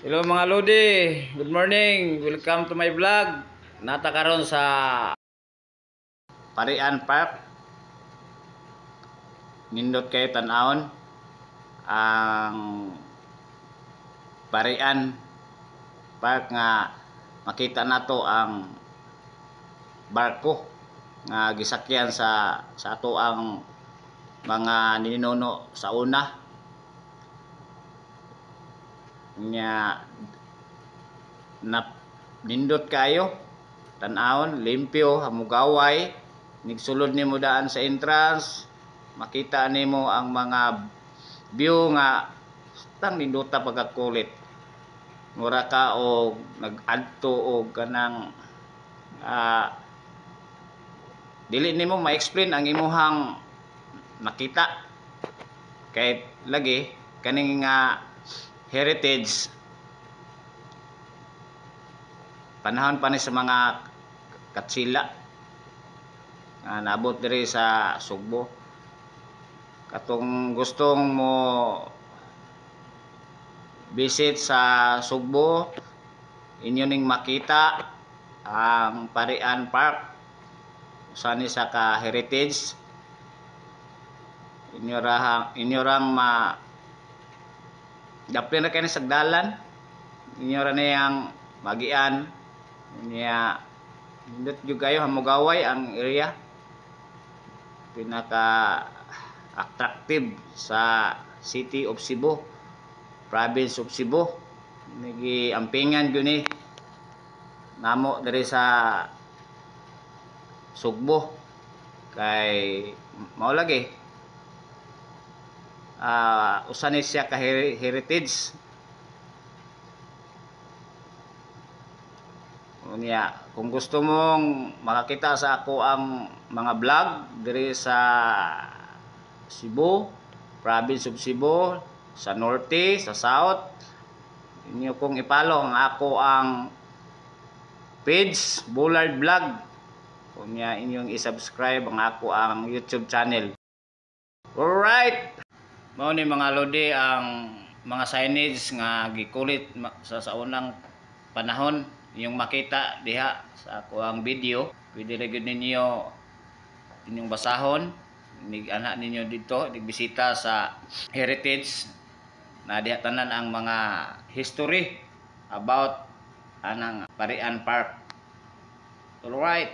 Hello mga Lodi, good morning. Welcome to my vlog. Nata karon sa Parian Park. Nindot kayo tan-awon ang Parian Park nga makita nato ang barko nga gisakyan sa ato ang mga ninuno sa una. Nya nindot kayo tan-awon, limpyo, hamugaway. Nigsulod nimo daan sa entrance, makita nimo ang mga view nga tang ninduta pagkakulit. Mura ka og nag-adto og kanang dili nimo ma-explain ang imuhang nakita kay lagi kaning nga heritage panahon pa ni sa mga Katsila nga naabot diri sa Sugbo. Katong gustong mo visit sa Sugbo, inyo ning makita ang Parian Park, usa ni sa ka heritage. Inyo rang daplin na kayo sa sagdalan, inyo ra niyang magian niya. Hindot jud kayo, hamugaway ang area, pinaka attractive sa City of Cebu, Province of Cebu. Nigi ampingan gyud ni namo diri sa Sugbo kay mao lagi usa ni siya ka heritage. Unya, kung gusto mong makakita sa ako ang mga vlog diri sa Cebu, Province of Cebu, sa Norte, sa South, inyo kong ipalo ang ako ang page Bullard Vlog. Unya, inyong i-subscribe ang ako ang YouTube channel. Alright, mao ni mga Lodi ang mga signage nga gikulit sa unang panahon. Yung makita diha sa ako ang video, pwede ra gyud ninyo inyong basahon, anak ninyo dito digbisita sa heritage na diha tanan ang mga history about anang Parian Park. Alright.